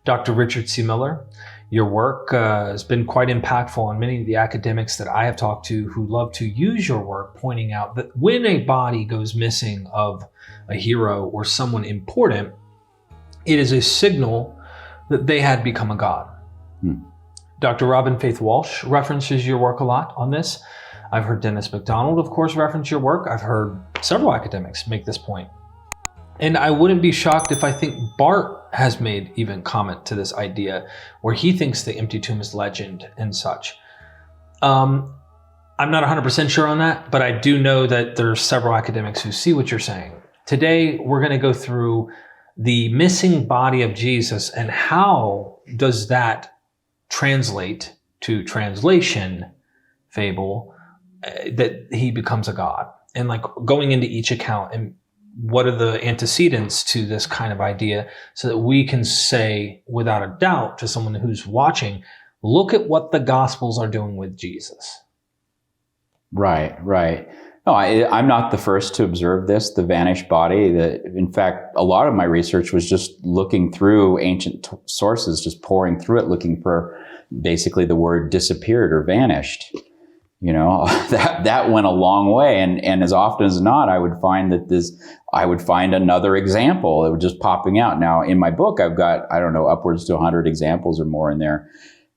Dr. Richard C. Miller, your work has been quite impactful on many of the academics that I have talked to who love to use your work, pointing out that when a body goes missing of a hero or someone important, it is a signal that they had become a god. Dr. Robyn Faith Walsh references your work a lot on this. I've heard Dennis MacDonald, of course, reference your work. I've heard several academics make this point. And I wouldn't be shocked if I think Bart has made even comment to this idea where he thinks the empty tomb is legend and such. I'm not 100% sure on that, but I do know that there's several academics who see what you're saying. Today, we're going to go through the missing body of Jesus and how does that translate to translation, Fable, that he becomes a god. And like going into each account and what are the antecedents to this kind of idea so that we can say without a doubt to someone who's watching, look at what the Gospels are doing with Jesus. Right. No, I'm not the first to observe this, the vanished body. In fact, a lot of my research was just looking through ancient sources, just pouring through it, looking for basically the word disappeared or vanished. You know, that went a long way. And as often as not, I would find another example that was just popping out. Now, in my book, I've got, I don't know, upwards to 100 examples or more in there.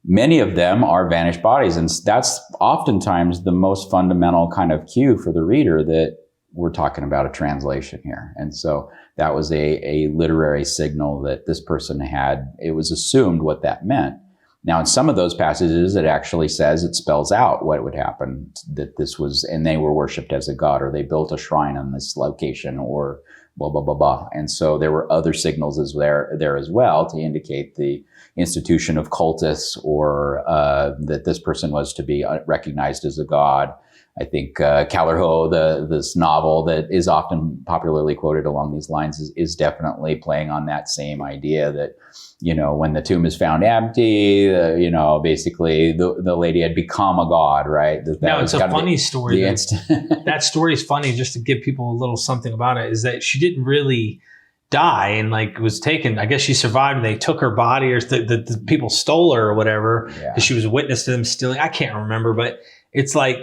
Many of them are vanished bodies. And that's oftentimes the most fundamental kind of cue for the reader that we're talking about a translation here. And so that was a literary signal that this person had. It was assumed what that meant. Now, in some of those passages, it actually says, it spells out what would happen, that this was, and they were worshipped as a god, or they built a shrine on this location, or blah, blah, blah, blah. And so there were other signals there as well to indicate the institution of cultus, or that this person was to be recognized as a god. I think Callerho, this novel that is often popularly quoted along these lines, is definitely playing on that same idea that, you know, when the tomb is found empty, you know, basically the lady had become a god, right? Now, it's a funny story. That story is funny, just to give people a little something about it, is that she didn't really die and like was taken. I guess she survived and they took her body, or the people stole her or whatever, because she was a witness to them stealing. I can't remember, but it's like,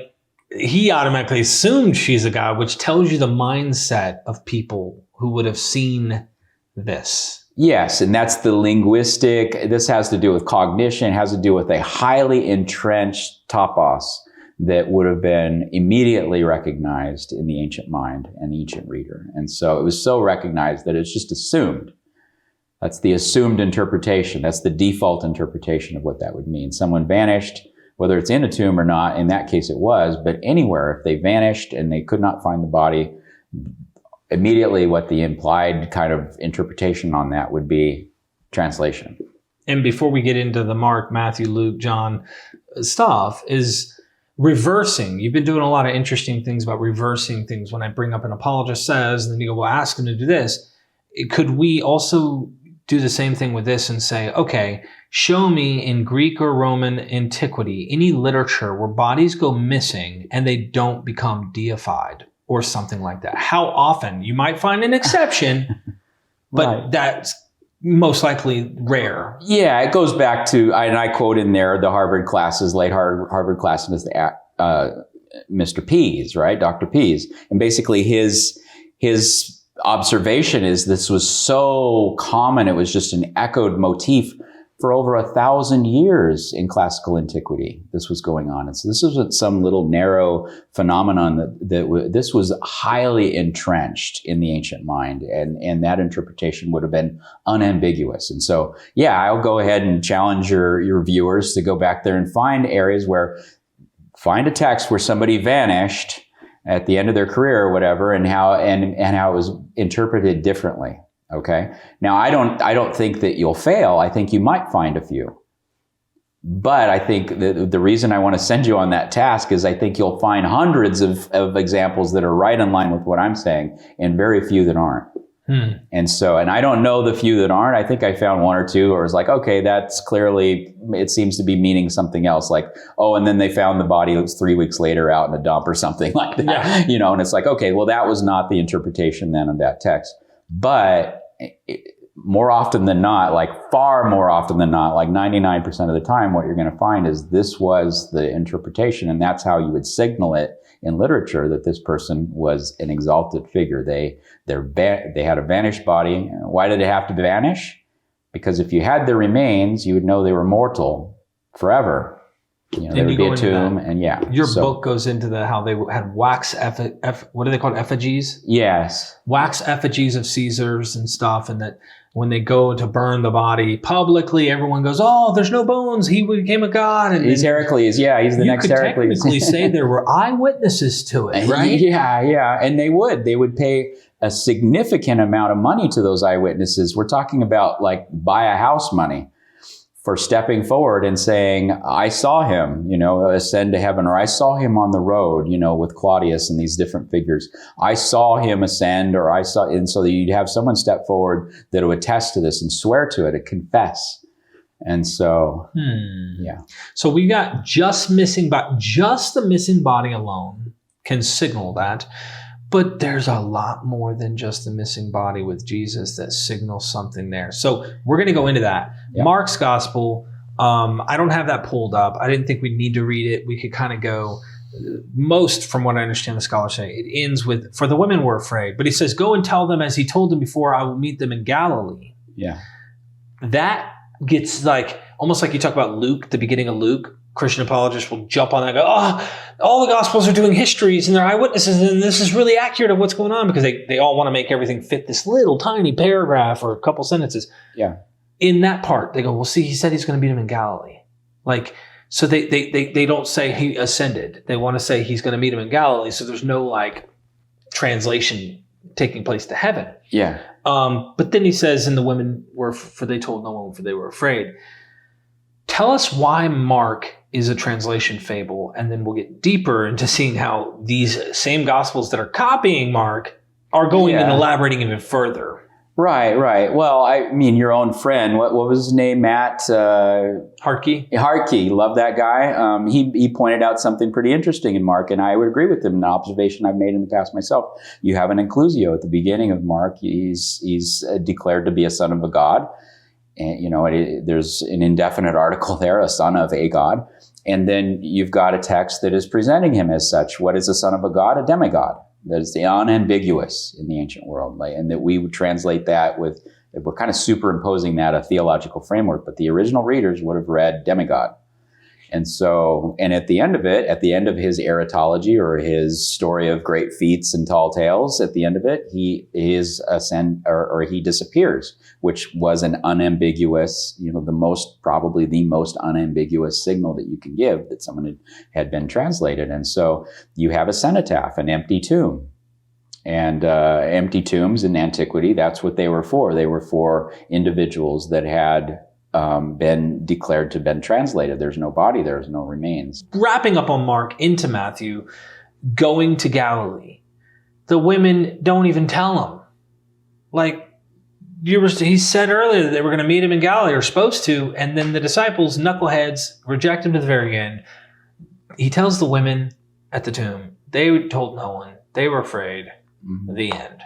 he automatically assumed she's a god, which tells you the mindset of people who would have seen this. Yes, and that's the linguistic. This has to do with cognition, has to do with a highly entrenched topos that would have been immediately recognized in the ancient mind and the ancient reader. And so it was so recognized that it's just assumed. That's the assumed interpretation. That's the default interpretation of what that would mean. Someone vanished, whether it's in a tomb or not. In that case it was, but anywhere, if they vanished and they could not find the body, immediately what the implied kind of interpretation on that would be translation. And before we get into the Mark, Matthew, Luke, John stuff, is reversing. You've been doing a lot of interesting things about reversing things. When I bring up an apologist says, and then you go, well, ask him to do this. Could we also do the same thing with this and say, okay, show me in Greek or Roman antiquity any literature where bodies go missing and they don't become deified or something like that? How often? You might find an exception, but right. That's most likely rare. Yeah, it goes back to, and I quote in there the Harvard classes, late Harvard class, Mr. Pease, right? Dr. Pease. And basically his observation is this was so common, it was just an echoed motif for over 1,000 years in classical antiquity. This was going on. And so this wasn't some little narrow phenomenon this was highly entrenched in the ancient mind, and that interpretation would have been unambiguous. And so, yeah, I'll go ahead and challenge your viewers to go back there and find areas find a text where somebody vanished at the end of their career or whatever, and how it was interpreted differently. Okay. Now, I don't think that you'll fail. I think you might find a few. But I think the reason I want to send you on that task is I think you'll find hundreds of examples that are right in line with what I'm saying, and very few that aren't. And I don't know the few that aren't. I think I found one or two, or it's like, okay, that's clearly, it seems to be meaning something else. Like, oh, and then they found the body 3 weeks later out in a dump or something like that. Yeah. You know, and it's like, okay, well, that was not the interpretation then of that text. But more often than not, like far more often than not, like 99% of the time, what you're going to find is this was the interpretation, and that's how you would signal it in literature, that this person was an exalted figure. They had a vanished body. Why did it have to vanish? Because if you had their remains, you would know they were mortal forever. There would be a tomb, and Your book goes into how they had wax what are they called? Effigies? Yes. Wax effigies of Caesars and stuff, and that when they go to burn the body publicly, everyone goes, "Oh, there's no bones. He became a god." And he's Heracles. Yeah, he's the next Heracles. You could technically say there were eyewitnesses to it, right? Yeah. And they would pay a significant amount of money to those eyewitnesses. We're talking about like buy a house money for stepping forward and saying, I saw him, ascend to heaven, or I saw him on the road, with Claudius and these different figures. I saw him ascend, and so that you'd have someone step forward that would attest to this and swear to it and confess. And so, yeah. So we got just the missing body alone can signal that. But there's a lot more than just the missing body with Jesus that signals something there. So we're going to go into that. Yeah. Mark's gospel, I don't have that pulled up. I didn't think we'd need to read it. We could kind of go, most from what I understand the scholars say, it ends with, for the women were afraid. But he says, go and tell them as he told them before, I will meet them in Galilee. Yeah. That gets like, almost like you talk about Luke, the beginning of Luke. Christian apologists will jump on that and go, all the Gospels are doing histories and they're eyewitnesses and this is really accurate of what's going on, because they all want to make everything fit this little tiny paragraph or a couple sentences. Yeah. In that part, they go, well, see, he said he's going to meet him in Galilee. Like, so they don't say he ascended. They want to say he's going to meet him in Galilee. So there's no like translation taking place to heaven. Yeah. But then he says, and the women were, for they told no one, for they were afraid. Tell us why Mark is a translation fable, and then we'll get deeper into seeing how these same Gospels that are copying Mark are going and elaborating even further. Right. Well, I mean, your own friend, what was his name, Matt? Hartke. Hartke, love that guy. He pointed out something pretty interesting in Mark, and I would agree with him, an observation I've made in the past myself. You have an inclusio at the beginning of Mark. He's declared to be a son of a god. And, there's an indefinite article there, a son of a god. And then you've got a text that is presenting him as such. What is a son of a god? A demigod. That is the unambiguous in the ancient world. And that we would translate that with, we're kind of superimposing that, a theological framework, but the original readers would have read demigod. And so, and at the end of it, at the end of his erotology or his story of great feats and tall tales, at the end of it, he disappears, which was an unambiguous, probably the most unambiguous signal that you can give that someone had been translated. And so you have a cenotaph, an empty tomb. And empty tombs in antiquity, that's what they were for. They were for individuals that had been declared to have been translated. There's no body, there's no remains. Wrapping up on Mark into Matthew, going to Galilee. The women don't even tell him. Like, he said earlier that they were going to meet him in Galilee, or supposed to, and then the disciples, knuckleheads, reject him to the very end. He tells the women at the tomb, they told no one, they were afraid. Mm-hmm. The end.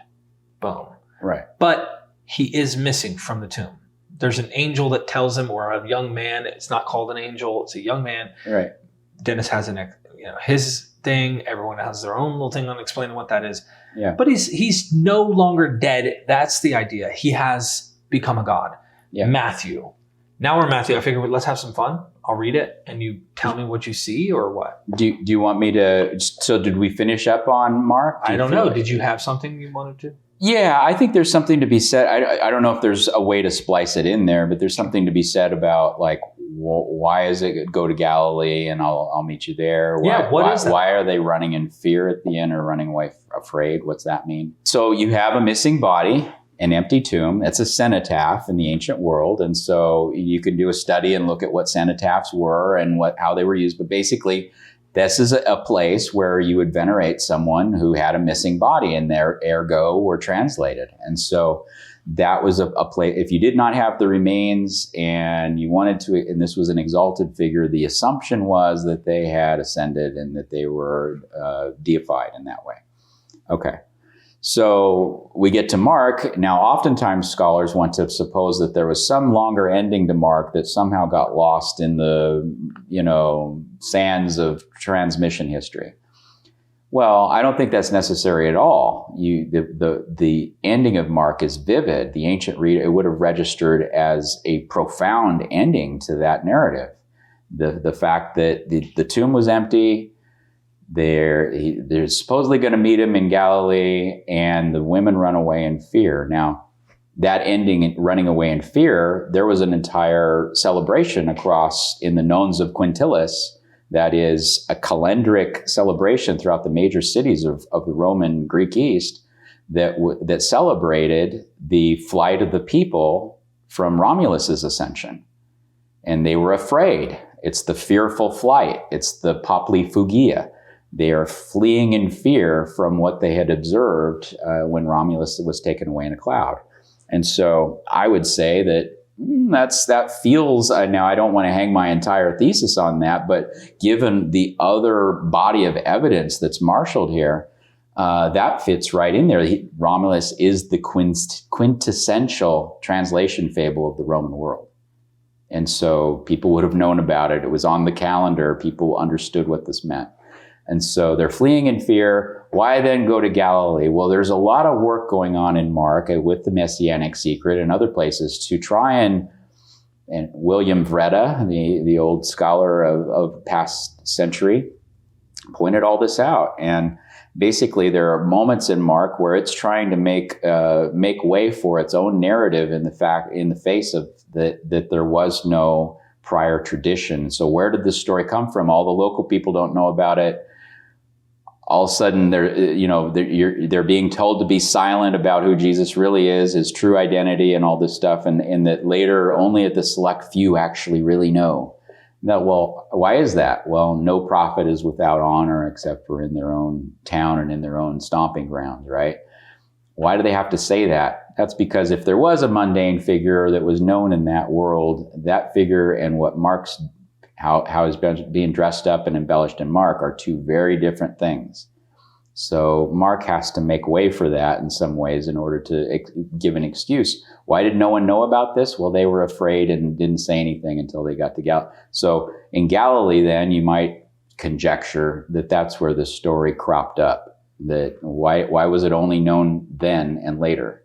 Boom. Right. But he is missing from the tomb. There's an angel that tells him, or a young man. It's not called an angel. It's a young man. Right. Dennis has his thing. Everyone has their own little thing on explaining what that is. Yeah. But he's no longer dead. That's the idea. He has become a god. Yeah. Matthew. Now we're Matthew. I figured let's have some fun. I'll read it and you tell me what you see or what. Do you want me to? So did we finish up on Mark? I don't know. Did you have something you wanted to? Yeah, I think there's something to be said. I don't know if there's a way to splice it in there, but there's something to be said about like, why is it go to Galilee and I'll meet you there? Why are they running in fear at the end or running away afraid? What's that mean? So you have a missing body, an empty tomb. It's a cenotaph in the ancient world. And so you can do a study and look at what cenotaphs were and how they were used. But basically, this is a place where you would venerate someone who had a missing body and their ergo were translated. And so that was a place, if you did not have the remains and you wanted to, and this was an exalted figure, the assumption was that they had ascended and that they were deified in that way. Okay. So we get to Mark. Now, oftentimes scholars want to suppose that there was some longer ending to Mark that somehow got lost in the, sands of transmission history. Well, I don't think that's necessary at all. The ending of Mark is vivid. The ancient reader, it would have registered as a profound ending to that narrative. The fact that the tomb was empty, they're supposedly going to meet him in Galilee, and the women run away in fear. Now, that ending, running away in fear, there was an entire celebration across in the Nones of Quintilis. That is a calendric celebration throughout the major cities of the Roman Greek East that celebrated the flight of the people from Romulus's ascension. And they were afraid. It's the fearful flight. It's the populi fugia. They are fleeing in fear from what they had observed when Romulus was taken away in a cloud. And so I would say that that feels, now I don't want to hang my entire thesis on that, but given the other body of evidence that's marshaled here, that fits right in there. Romulus is the quintessential translation fable of the Roman world. And so people would have known about it. It was on the calendar. People understood what this meant. And so they're fleeing in fear. Why then go to Galilee? Well, there's a lot of work going on in Mark with the Messianic Secret and other places to try and William Vreda, the old scholar of past century, pointed all this out. And basically there are moments in Mark where it's trying to make way for its own narrative in the face of that there was no prior tradition. So where did this story come from? All the local people don't know about it. All of a sudden, they're being told to be silent about who Jesus really is, his true identity, and all this stuff, and that later only the select few actually really know. Well, why is that? Well, no prophet is without honor except for in their own town and in their own stomping grounds, right? Why do they have to say that? That's because if there was a mundane figure that was known in that world, that figure and what Mark's how is being dressed up and embellished in Mark are two very different things. So Mark has to make way for that in some ways in order to give an excuse. Why did no one know about this? Well, they were afraid and didn't say anything until they got to Galilee. So in Galilee, then, you might conjecture that that's where this story cropped up. That why was it only known then and later?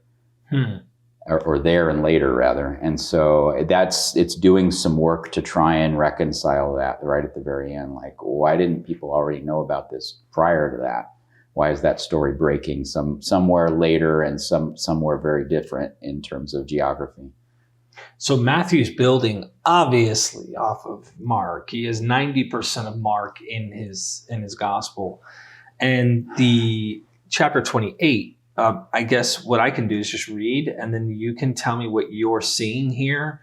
Or there and later, rather. And so it's doing some work to try and reconcile that right at the very end. Like, why didn't people already know about this prior to that? Why is that story breaking somewhere later and somewhere very different in terms of geography? So Matthew's building obviously off of Mark. He has 90% of Mark in his gospel. And the chapter 28, I guess what I can do is just read, and then you can tell me what you're seeing here,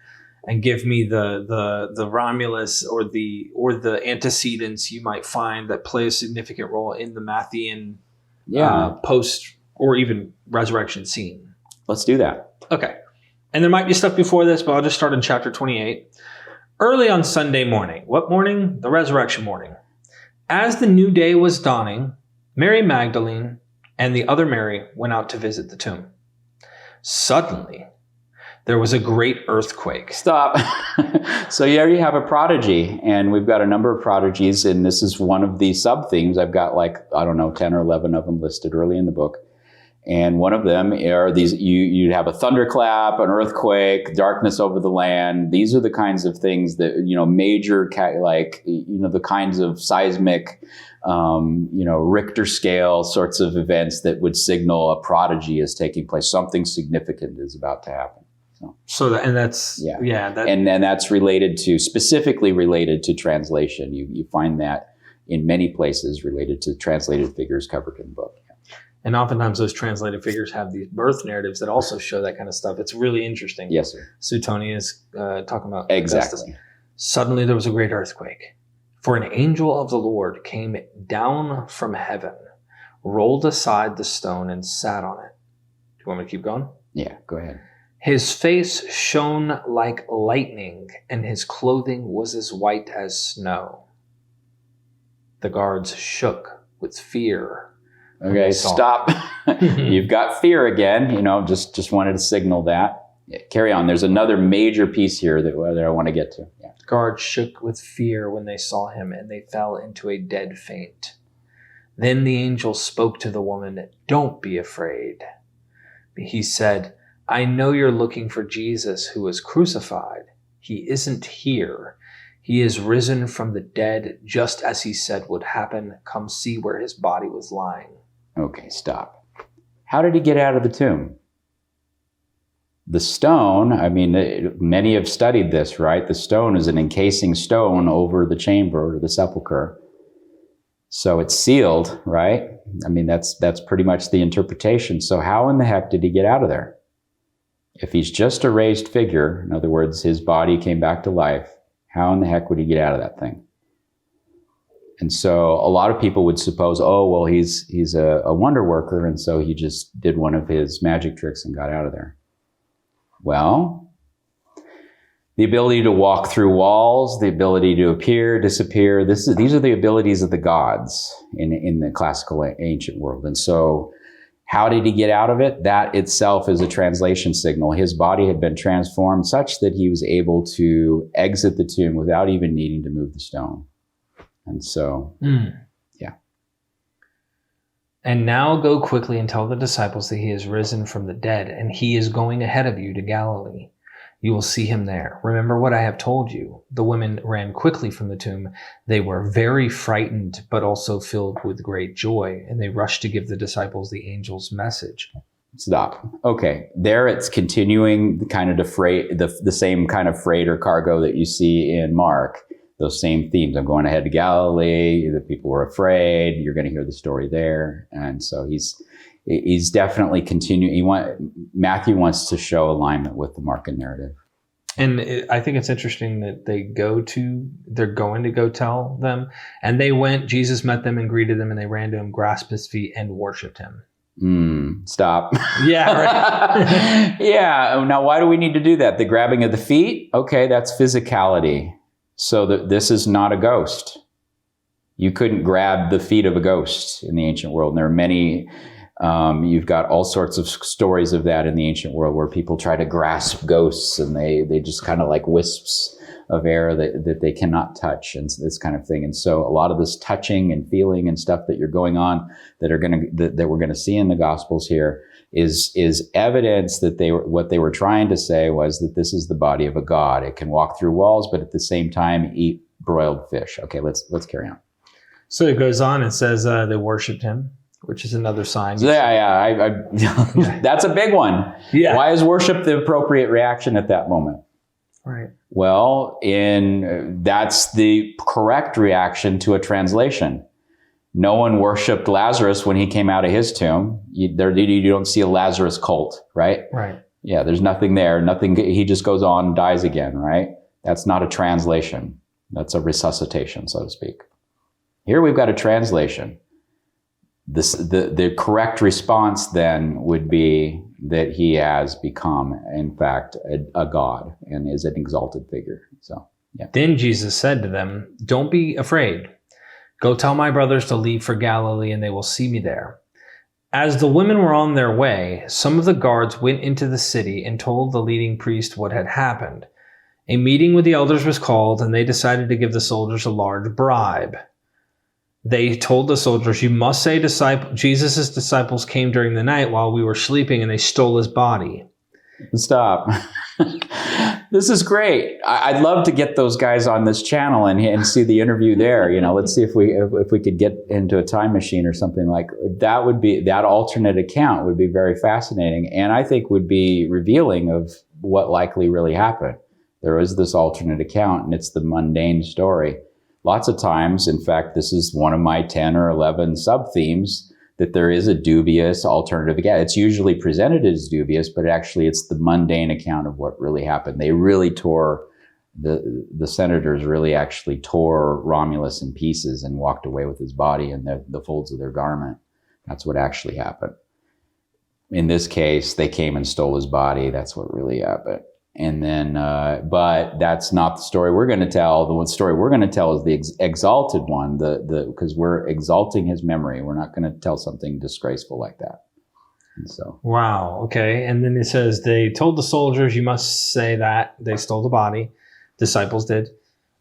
and give me the Romulus or the antecedents you might find that play a significant role in the Matthean post or even resurrection scene. Let's do that. Okay, and there might be stuff before this, but I'll just start in chapter 28. Early on Sunday morning. What morning? The resurrection morning. As the new day was dawning, Mary Magdalene and the other Mary went out to visit the tomb. Suddenly, there was a great earthquake. Stop. So here you have a prodigy, and we've got a number of prodigies, and this is one of the sub-themes. I've got 10 or 11 of them listed early in the book. And one of them are these, you have a thunderclap, an earthquake, darkness over the land. These are the kinds of things that, major, the kinds of seismic, Richter scale sorts of events that would signal a prodigy is taking place. Something significant is about to happen. And then that's specifically related to translation. You find that in many places related to translated figures covered in the book. And oftentimes those translated figures have these birth narratives that also show that kind of stuff. It's really interesting. Yes, sir. Suetonius is talking about exactly. Augustus. Suddenly there was a great earthquake, for an angel of the Lord came down from heaven, rolled aside the stone, and sat on it. Do you want me to keep going? Yeah, go ahead. His face shone like lightning, and his clothing was as white as snow. The guards shook with fear Okay, stop. You've got fear again. Just wanted to signal that. Yeah, carry on. There's another major piece here that I want to get to. Yeah. Guards shook with fear when they saw him, and they fell into a dead faint. Then the angel spoke to the woman, "Don't be afraid." He said, "I know you're looking for Jesus who was crucified. He isn't here. He is risen from the dead, just as he said would happen. Come see where his body was lying." Okay, stop. How did he get out of the tomb? The stone, many have studied this, right? The stone is an encasing stone over the chamber or the sepulcher. So it's sealed, right? That's pretty much the interpretation. So how in the heck did he get out of there? If he's just a raised figure, in other words, his body came back to life, how in the heck would he get out of that thing? And so a lot of people would suppose, oh, well, he's a wonder worker, and so he just did one of his magic tricks and got out of there. Well, the ability to walk through walls, the ability to appear, disappear, these are the abilities of the gods in the classical ancient world. And so how did he get out of it? That itself is a translation signal. His body had been transformed such that he was able to exit the tomb without even needing to move the stone. And so, yeah. "And now go quickly and tell the disciples that he is risen from the dead, and he is going ahead of you to Galilee. You will see him there. Remember what I have told you." The women ran quickly from the tomb. They were very frightened, but also filled with great joy, and they rushed to give the disciples the angel's message. Stop. Okay, there it's continuing the same kind of freight or cargo that you see in Mark. Those same themes. I'm going ahead to Galilee. The people were afraid. You're going to hear the story there. And so he's definitely continuing. Matthew wants to show alignment with the Markan narrative. And I think it's interesting that they're going to go tell them. And they went, Jesus met them and greeted them, and they ran to him, grasped his feet, and worshiped him. Stop. Yeah, right. Yeah. Now, why do we need to do that? The grabbing of the feet? Okay, that's physicality. So this is not a ghost. You couldn't grab the feet of a ghost in the ancient world. And there are many, you've got all sorts of stories of that in the ancient world where people try to grasp ghosts and they just kind of like wisps of air that they cannot touch and this kind of thing. And so a lot of this touching and feeling and stuff that you're going on that we're going to see in the Gospels here is evidence that what they were trying to say was that this is the body of a god. It can walk through walls, but at the same time eat broiled fish. Okay, let's carry on. So it goes on and says they worshipped him, which is another sign. Yeah. That's a big one. Yeah. Why is worship the appropriate reaction at that moment? Right. Well, that's the correct reaction to a translation. No one worshipped Lazarus when he came out of his tomb. You don't see a Lazarus cult, right? Right. Yeah, there's nothing there. Nothing. He just goes on and dies again, right? That's not a translation. That's a resuscitation, so to speak. Here we've got a translation. The correct response then would be that he has become, in fact, a god and is an exalted figure. So, yeah. Then Jesus said to them, "Don't be afraid. Go tell my brothers to leave for Galilee, and they will see me there." As the women were on their way, some of the guards went into the city and told the leading priest what had happened. A meeting with the elders was called, and they decided to give the soldiers a large bribe. They told the soldiers, "You must say Jesus' disciples came during the night while we were sleeping, and they stole his body." Stop. This is great. I'd love to get those guys on this channel and see the interview there. Let's see if we could get into a time machine or something like that. That alternate account would be very fascinating, and I think would be revealing of what likely really happened. There is this alternate account, and it's the mundane story. Lots of times, in fact, this is one of my 10 or 11 sub-themes, that there is a dubious alternative account. It's usually presented as dubious, but actually it's the mundane account of what really happened. They really the senators really actually tore Romulus in pieces and walked away with his body and the folds of their garment. That's what actually happened. In this case, they came and stole his body. That's what really happened. And then, but that's not the story we're going to tell. The story we're going to tell is the exalted one, because we're exalting his memory. We're not going to tell something disgraceful like that. And so. Wow. Okay. And then it says, they told the soldiers, you must say that they stole the body. Disciples did.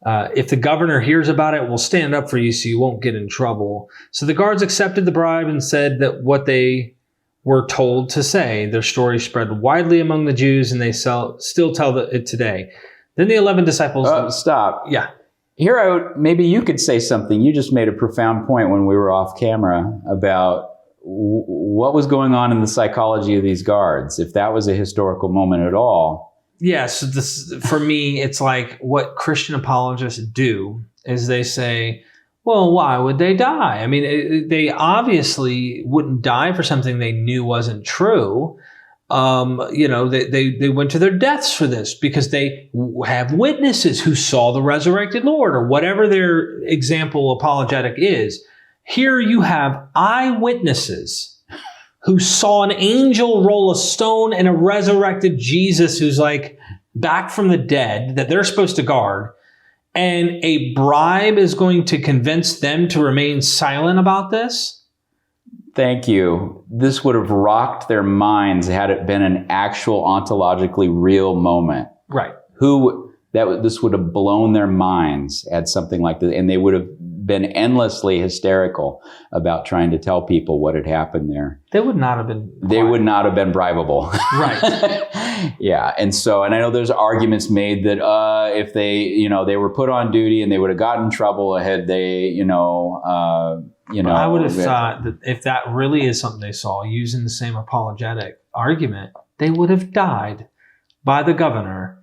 If the governor hears about it, we'll stand up for you so you won't get in trouble. So the guards accepted the bribe and said that what they were told to say. Their story spread widely among the Jews, and they still tell it today. Then the 11 disciples... Stop. Yeah. Here, maybe you could say something. You just made a profound point when we were off camera about what was going on in the psychology of these guards, if that was a historical moment at all. Yeah, so this, for me, it's like what Christian apologists do is they say, well, why would they die? I mean, they obviously wouldn't die for something they knew wasn't true. They went to their deaths for this because they have witnesses who saw the resurrected Lord, or whatever their example apologetic is. Here you have eyewitnesses who saw an angel roll a stone and a resurrected Jesus who's like back from the dead that they're supposed to guard. And a bribe is going to convince them to remain silent about this? Thank you. This would have rocked their minds had it been an actual ontologically real moment. Right. This would have blown their minds at something like this, and they would have been endlessly hysterical about trying to tell people what had happened there. They would not have been. They would not have been bribable. Right. Yeah. And I know there's arguments made that if they were put on duty and they would have gotten in trouble had they, I would have thought that if that really is something they saw, using the same apologetic argument, they would have died by the governor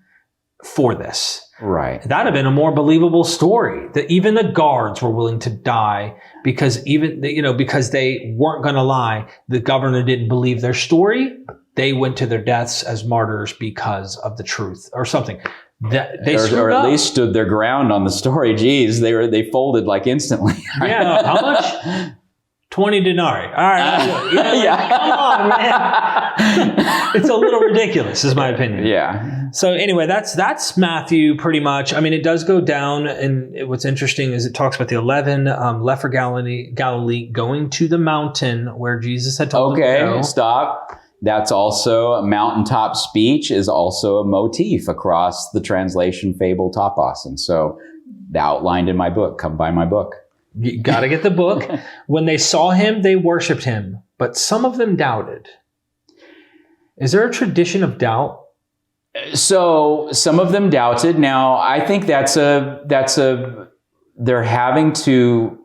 for this. Right. That'd have been a more believable story, that even the guards were willing to die because because they weren't going to lie. The governor didn't believe their story. They went to their deaths as martyrs because of the truth or something. Or at least stood their ground on the story. Geez, they folded like instantly. Yeah. How much? 20 denarii. All right. Yeah. Come on, man. It's a little ridiculous, is my opinion. Yeah. So anyway, that's Matthew pretty much. I mean, it does go down, and what's interesting is it talks about the 11 left for Galilee going to the mountain where Jesus had told them to go. Okay, stop. That's also a mountaintop speech is also a motif across the translation Fable topos. And so outlined in my book. Come buy my book. You got to get the book. When they saw him, they worshiped him, but some of them doubted. Is there a tradition of doubt? So some of them doubted. Now, I think they're having to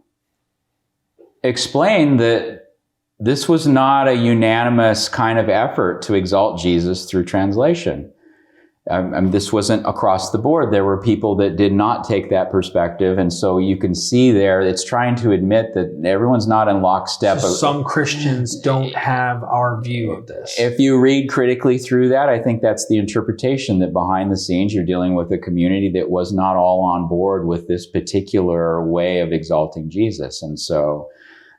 explain that this was not a unanimous kind of effort to exalt Jesus through translation. This wasn't across the board. There were people that did not take that perspective. And so you can see there, it's trying to admit that everyone's not in lockstep. So some Christians don't have our view of this. If you read critically through that, I think that's the interpretation, that behind the scenes, you're dealing with a community that was not all on board with this particular way of exalting Jesus. And so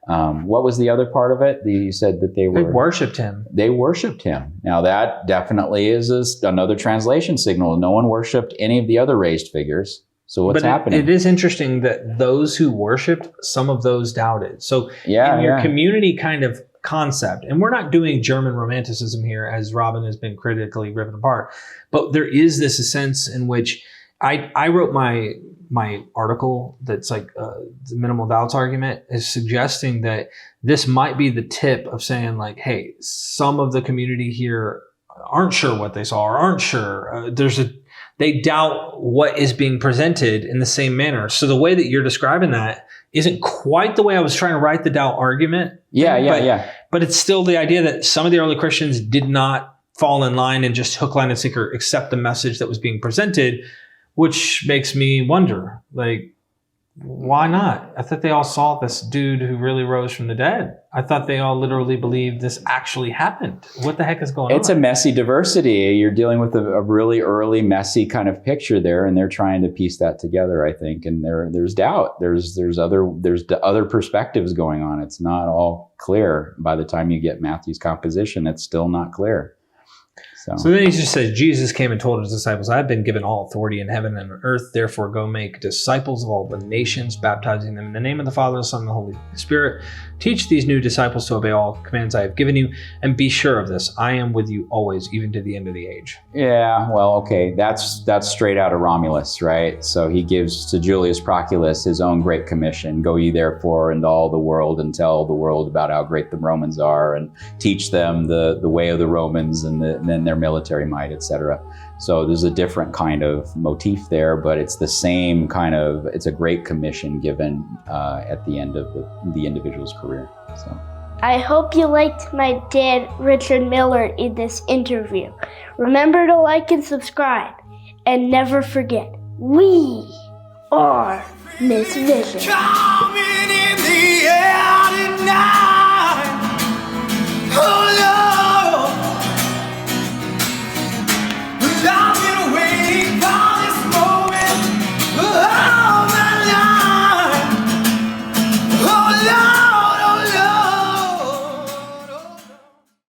what was the other part of it? You said that they worshipped him. They worshipped him. Now that definitely is another translation signal. No one worshipped any of the other raised figures. So what's happening? It is interesting that those who worshipped, some of those doubted. So in your community kind of concept, and we're not doing German romanticism here, as Robyn has been critically ripped apart, but there is this sense in which I wrote my article that's like the minimal doubts argument is suggesting that this might be the tip of saying like, hey, some of the community here aren't sure what they saw or aren't sure. They doubt what is being presented in the same manner. So the way that you're describing that isn't quite the way I was trying to write the doubt argument. But it's still the idea that some of the early Christians did not fall in line and just hook, line, and sinker accept the message that was being presented, which makes me wonder, like, why not? I thought they all saw this dude who really rose from the dead. I thought they all literally believed this actually happened. What the heck is going on? It's a messy diversity. You're dealing with a really early, messy kind of picture there, and they're trying to piece that together, I think. And there's doubt. There's other perspectives going on. It's not all clear. By the time you get Matthew's composition, it's still not clear. So then he just says, Jesus came and told his disciples, I've been given all authority in heaven and on earth. Therefore, go make disciples of all the nations, baptizing them in the name of the Father, the Son, and the Holy Spirit. Teach these new disciples to obey all commands I have given you. And be sure of this, I am with you always, even to the end of the age. Yeah, well, okay. That's straight out of Romulus, right? So he gives to Julius Proculus his own great commission. Go ye therefore into all the world and tell the world about how great the Romans are and teach them the way of the Romans and then their military might, etc. So there's a different kind of motif there, but it's the same kind of, it's a great commission given at the end of the individual's career. So I hope you liked my dad, Richard Miller, in this interview. Remember to like and subscribe, and never forget, we are MythVision. Coming in the air tonight. Oh, Lord.